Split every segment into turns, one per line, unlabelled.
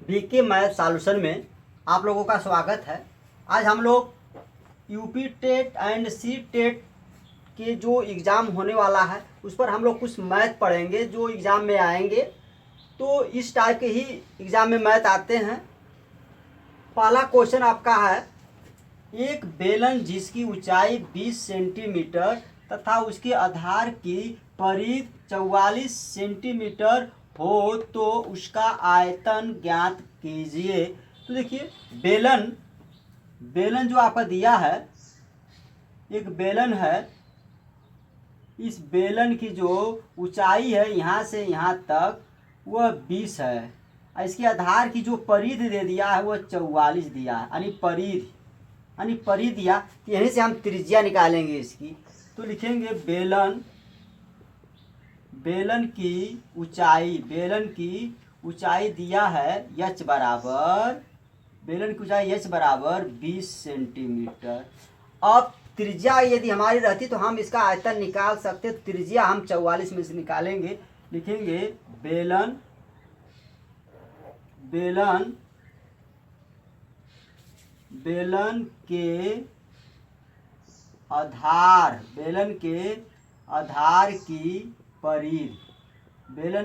BK math solution में आप लोगों का स्वागत है। आज हम लोग UP TET and C TET के जो एग्ज़ाम होने वाला है उस पर हम लोग कुछ मैथ पढ़ेंगे जो एग्ज़ाम में आएंगे। तो इस टाइप के ही एग्ज़ाम में मैथ आते हैं। पहला क्वेश्चन आपका है, एक बेलन जिसकी ऊंचाई 20 सेंटीमीटर तथा उसके आधार की परिधि 44 सेंटीमीटर हो तो उसका आयतन ज्ञात कीजिए। तो देखिए बेलन बेलन जो आपका दिया है, एक बेलन है। इस बेलन की जो ऊंचाई है यहाँ से यहाँ तक वह 20 है और इसके आधार की जो परिधि दे दिया है वह 44 दिया है, यानी परिधि दिया। तो यहीं से हम त्रिज्या निकालेंगे इसकी। तो लिखेंगे बेलन की ऊंचाई दिया है बेलन की ऊंचाई h बराबर 20 सेंटीमीटर। अब त्रिज्या यदि हमारी रहती तो हम इसका आयतन निकाल सकते। त्रिज्या हम 44 में से निकालेंगे। लिखेंगे बेलन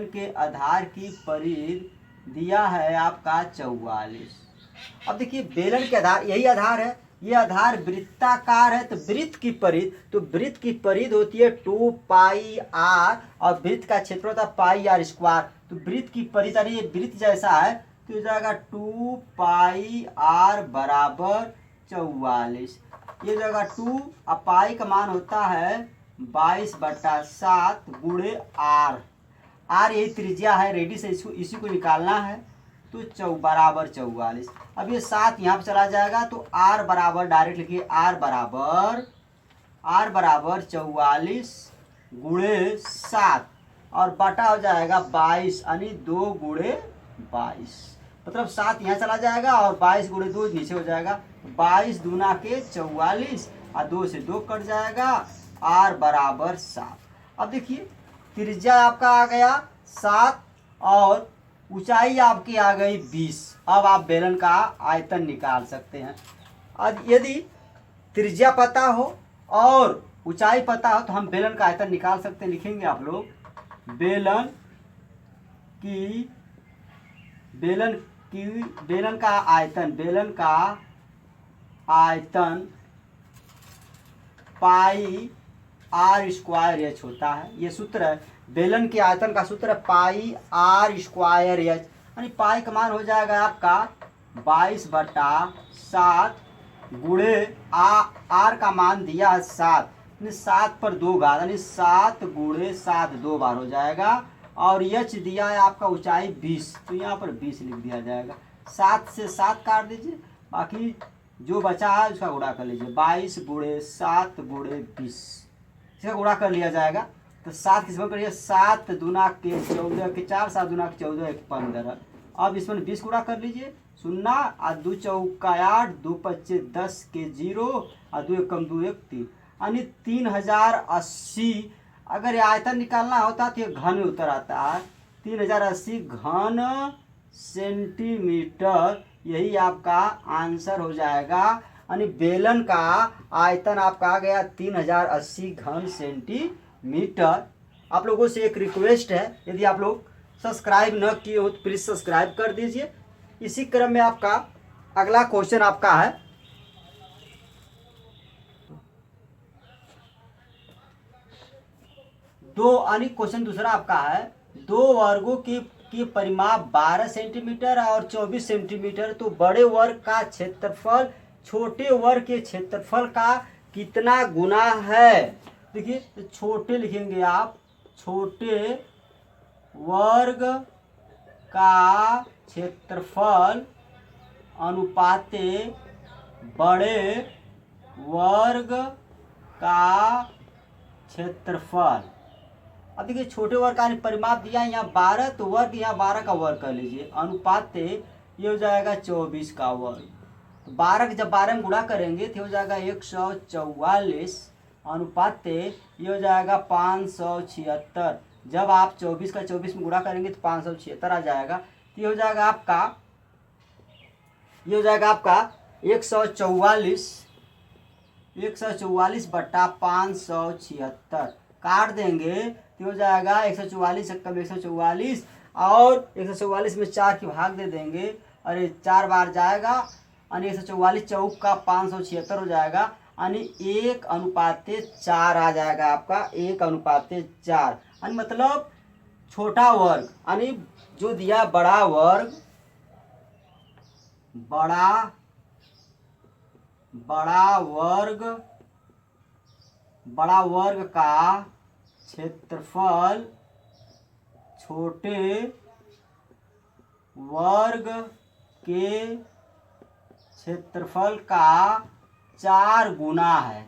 के आधार की परिधि दिया है आपका 44। अब देखिए बेलन के आधार, यही आधार है, ये आधार वृत्ताकार है। तो वृत्त की परिधि होती है 2 पाई आर और वृत्त का क्षेत्र होता है पाई आर स्क्वायर। तो वृत्त की परिधि, ये वृत्त जैसा है तो हो जाएगा 2 पाई आर बराबर 44। ये जगह 2 और पाई का मान होता है 22/7 गुणे आर। यही त्रिज्या है, रेडी से इसी को निकालना है। तो बराबर 44। अब ये 7 यहाँ पर चला जाएगा तो आर बराबर डायरेक्ट लिखिए आर बराबर 44 गुणे 7 और बटा हो जाएगा 22, यानी 2 गुणे 22। मतलब 7 यहाँ चला जाएगा और 22 गुणे 2 नीचे हो जाएगा। 22 दूना के 44 और 2 से 2 कट जाएगा। आर बराबर 7। अब देखिए त्रिज्या आपका आ गया 7 और ऊंचाई आपकी आ गई 20। अब आप बेलन का आयतन निकाल सकते हैं। अब यदि त्रिज्या पता हो और ऊंचाई पता हो तो हम बेलन का आयतन निकाल सकते हैं। लिखेंगे आप लोग बेलन का आयतन पाई आर स्क्वायर एच होता है। ये सूत्र है, बेलन के आयतन का सूत्र है पाई आर स्क्वायर एच, यानी पाई का मान हो जाएगा आपका 22/7 गुणे आर का मान दिया है 7, 7 पर 2 घात, यानी 7 गुणे 7 2 बार हो जाएगा। और एच दिया है आपका ऊंचाई 20, तो यहाँ पर 20 लिख दिया जाएगा। 7 से 7 काट दीजिए, बाकी जो बचा है उसका गुणा कर लीजिए। 22 गुणे 7 गुणे 20, इसका गुणा कर लिया जाएगा। तो 7 किस में करिए, 7 दूना के 14 के 4, 7 दूना के 14 एक 15। अब इसमें 20 गुणा कर लीजिए। 0 और 2 चौका 8, 2 पच्चे 10 के 0 और 2 एकम 2 1 3, यानी 3080। अगर ये आयतन निकालना होता तो ये घन में उतर आता है। 3080 घन सेंटीमीटर, यही आपका आंसर हो जाएगा। यानी बेलन का आयतन आपका आ गया 3080 घन सेंटीमीटर। आप लोगों से एक रिक्वेस्ट है, यदि आप लोग सब्सक्राइब न किए हो तो प्लीज़ सब्सक्राइब कर दीजिए। इसी क्रम में आपका अगला क्वेश्चन आपका है, क्वेश्चन दूसरा आपका है, 2 वर्गों के परिमाप 12 सेंटीमीटर और 24 सेंटीमीटर। तो बड़े वर्ग का क्षेत्रफल छोटे वर्ग के क्षेत्रफल का कितना गुना है? देखिए तो छोटे लिखेंगे आप, छोटे वर्ग का क्षेत्रफल अनुपाते बड़े वर्ग का क्षेत्रफल। अब देखिए छोटे वर्ग का परिमाप दिया है यहाँ 12, तो वर्ग यहाँ 12 का वर्ग कर लीजिए, अनुपाते ये हो जाएगा 24 का वर्ग। तो 12 जब 12 में गुणा करेंगे तो हो जाएगा 144, अनुपाते ये हो जाएगा 576। जब आप 24 का 24 में गुणा करेंगे तो 576 आ जाएगा। तो ये हो जाएगा आपका ये हो जाएगा आपका 144 बट्टा 576 काट देंगे तो हो जाएगा 144 कम 144 और 144 में 4 की भाग दे देंगे। अरे 4 बार जाएगा यानी 144 चौक का 576 हो जाएगा यानी 1:4 आ जाएगा आपका 1:4 यानी मतलब छोटा वर्ग यानी जो दिया बड़ा वर्ग बड़ा वर्ग का क्षेत्रफल छोटे वर्ग के क्षेत्रफल का 4 गुना है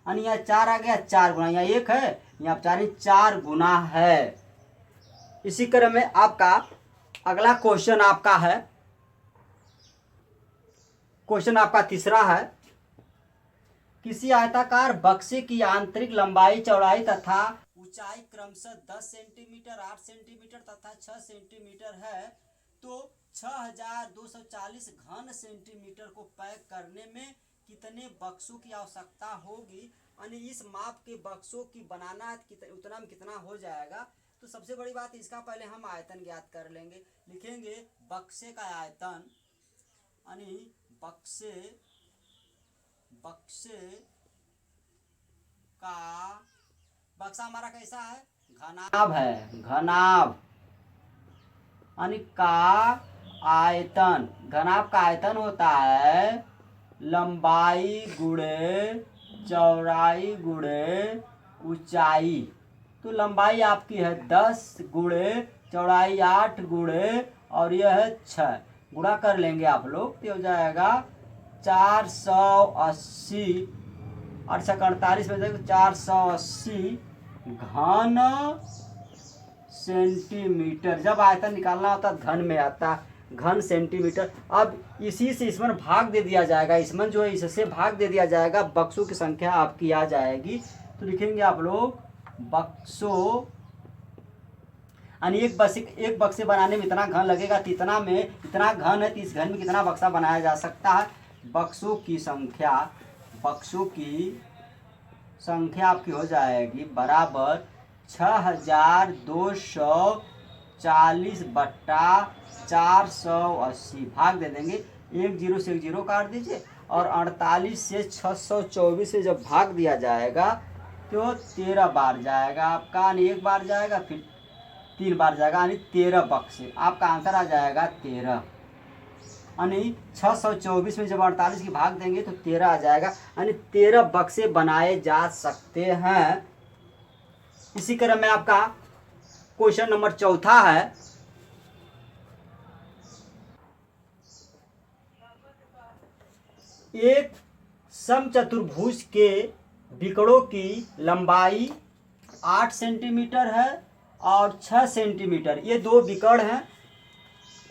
यानी यहाँ 4 आ गया 4 गुना, यहाँ 1 है यहाँ 4 गुना है। इसी क्रम में आपका अगला क्वेश्चन आपका है, क्वेश्चन आपका तीसरा है। किसी आयताकार बक्से की आंतरिक लंबाई चौड़ाई तथा ऊंचाई क्रमशः 10 सेंटीमीटर 8 सेंटीमीटर तथा 6 सेंटीमीटर है तो 6240 घन सेंटीमीटर को पैक करने में कितने बक्सों की आवश्यकता होगी, यानी इस माप के बक्सों की बनाना उतना में कितना हो जाएगा। तो सबसे बड़ी बात इसका पहले हम आयतन ज्ञात कर लेंगे। लिखेंगे बक्से का आयतन यानी बक्से का बक्सा हमारा कैसा है घनाभ है, घनाभ यानी का आयतन, घनाभ का आयतन होता है लंबाई गुणे चौड़ाई गुणे ऊंचाई। तो लंबाई आपकी है 10 गुणे चौड़ाई 8 गुणे और यह है 6 गुणा कर लेंगे आप लोग तो हो जाएगा 480 और 48 में 480 घन सेंटीमीटर। जब आयतन निकालना होता घन में आता घन सेंटीमीटर। अब इसी से इसमें भाग दे दिया जाएगा, इसमें जो है इससे भाग दे दिया जाएगा, बक्सों की संख्या आपकी आ जाएगी। तो लिखेंगे आप लोग बक्सों यानी एक बक्से बनाने में इतना घन लगेगा तो इतना में इतना घन है तो इस घन में कितना बक्सा बनाया जा सकता है। बक्सों की संख्या आपकी हो जाएगी बराबर 6240 बट्टा 480 भाग दे देंगे। 1 0 से 1 0 काट दीजिए और 48 से 624 से जब भाग दिया जाएगा तो 13 बार जाएगा आपका, यानी 1 बार जाएगा फिर 3 बार जाएगा यानी 13 बक्से। आपका आंसर आ जाएगा 13 यानी 624 में जब 48 की भाग देंगे तो 13 आ जाएगा यानी 13 बक्से बनाए जा सकते हैं। इसी क्रम में आपका क्वेश्चन नंबर चौथा है। एक समचतुर्भुज के बिकड़ों की लंबाई 8 सेंटीमीटर है और 6 सेंटीमीटर, ये 2 बिकड़ हैं।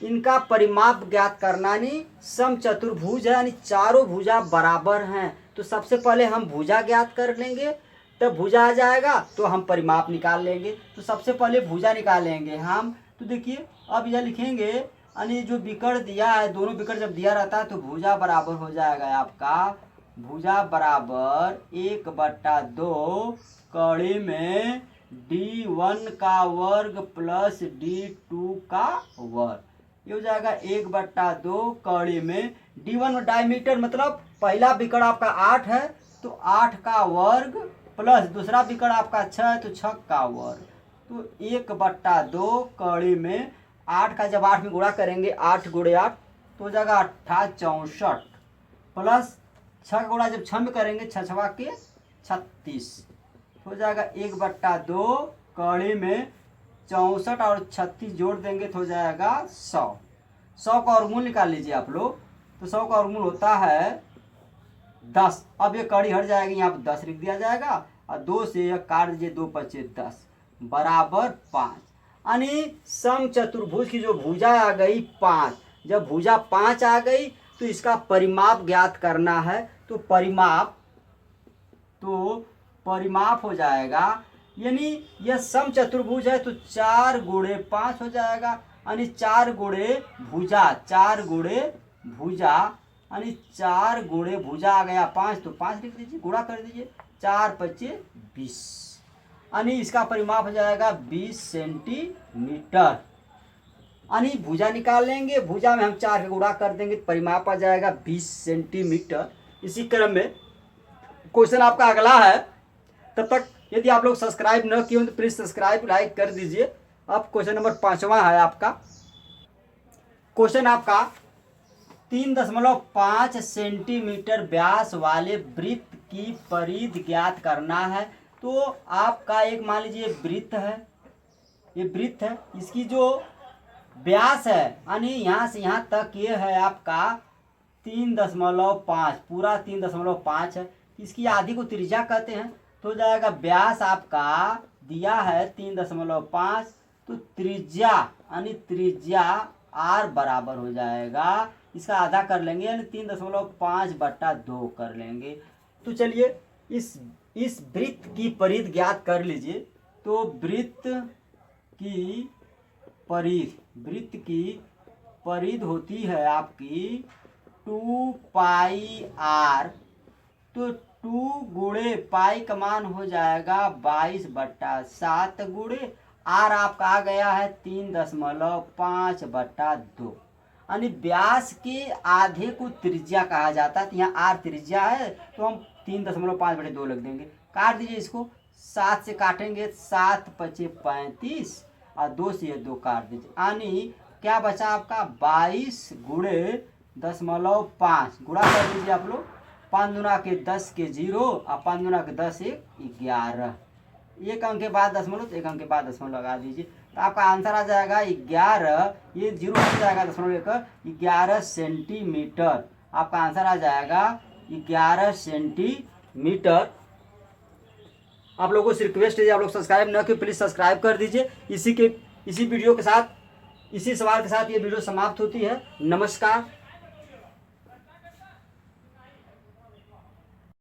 इनका परिमाप ज्ञात करना, यानी समचतुर्भुज है यानी चारों भुजा बराबर हैं। तो सबसे पहले हम भुजा ज्ञात कर लेंगे, तब भुजा आ जाएगा तो हम परिमाप निकाल लेंगे। तो सबसे पहले भुजा निकालेंगे हम। तो देखिए अब यह लिखेंगे यानी जो बिकड़ दिया है, दोनों बिकड़ जब दिया रहता है तो भुजा बराबर हो जाएगा आपका, भुजा बराबर 1/2 कड़ी में D1 का वर्ग प्लस D2 का वर्ग। ये हो जाएगा 1/2 कड़ी में D1 डायमीटर मतलब पहला बिकड़ आपका 8 है तो 8 का वर्ग प्लस दूसरा बिकड़ आपका 6 है तो 6 का वर्ग। तो 1/2 कड़ी में 8 का जब 8 में गुणा करेंगे 8 गुणे 8 तो हो जाएगा 64 प्लस 6 का गुणा जब 6 में करेंगे 6 छवा के 36 हो जाएगा 1/2 कड़ी में 64 और 36 जोड़ देंगे तो हो जाएगा 100। 100 का वर्गमूल निकाल लीजिए आप लोग। तो 100 का वर्गमूल होता है 10। अब ये कड़ी हट जाएगी, यहाँ पर 10 लिख दिया जाएगा और 2 से यह काट दीजिए, 2 बचे 10 बराबर 5। यानी समचतुर्भुज की जो भुजा आ गई 5, जब भुजा 5 आ गई तो इसका परिमाप ज्ञात करना है। तो परिमाप हो जाएगा, यानी यह समचतुर्भुज है तो 4 गुणे 5 हो जाएगा आणि 4 गुणे भुजा, 4 गुणे भुजा आणि 4 गुणे भुजा आ गया 5, तो 5 लिख दीजिए, गुणा कर दीजिए, 4 × 5 = 20 आणि इसका परिमाप हो जाएगा 20 सेंटीमीटर। यानी भुजा निकाल लेंगे, भुजा में हम 4 का गुणा कर देंगे, परिमाप आ जाएगा 20 सेंटीमीटर। इसी क्रम में क्वेश्चन आपका अगला है। तब तक यदि आप लोग सब्सक्राइब न किए हो तो प्लीज़ सब्सक्राइब लाइक कर दीजिए। अब क्वेश्चन नंबर 5वां है आपका। क्वेश्चन आपका 3.5 सेंटीमीटर व्यास वाले वृत्त की परिधि ज्ञात करना है। तो आपका एक मान लीजिए वृत्त है, ये वृत्त है, इसकी जो व्यास है यानी यहाँ से यहाँ तक ये है आपका 3.5, पूरा 3.5 है। इसकी आधी को त्रिज्या कहते हैं। तो जाएगा व्यास आपका दिया है 3.5, तो त्रिज्या यानी त्रिज्या r बराबर हो जाएगा, इसका आधा कर लेंगे यानी 3.5/2 कर लेंगे। तो चलिए इस वृत्त की परिधि ज्ञात कर लीजिए। तो वृत्त की परिधि होती है आपकी 2πr। तो 2 गुणे पाई का मान हो जाएगा 22/7 गुणे r आपका आ गया है 3.5/2 यानी व्यास के आधे को त्रिज्या कहा जाता है। तो यहाँ r त्रिज्या है तो हम 3.5/2 लिख देंगे। काट दीजिए इसको, 7 से काटेंगे 7 × 5 = 35 और 2 से 2 काट दीजिए, यानी क्या बचा आपका 22 गुणे 0.5 गुणा कर दीजिए आप लोग, 5 दूना के 10 के 0 और 5 दूना के 10 = 11। एक अंक के बाद दशमलव, तो एक अंक के बाद दशमलव लगा दीजिए। तो आपका आंसर आ जाएगा 11, ये 0 हो जाएगा, दशमलव लेकर 11 सेंटीमीटर। आपका आंसर आ जाएगा 11 सेंटीमीटर। आप लोगों से रिक्वेस्ट है, आप लोग सब्सक्राइब न किए प्लीज़ सब्सक्राइब कर दीजिए। इसी वीडियो के साथ, इसी सवाल के साथ ये वीडियो समाप्त होती है। नमस्कार।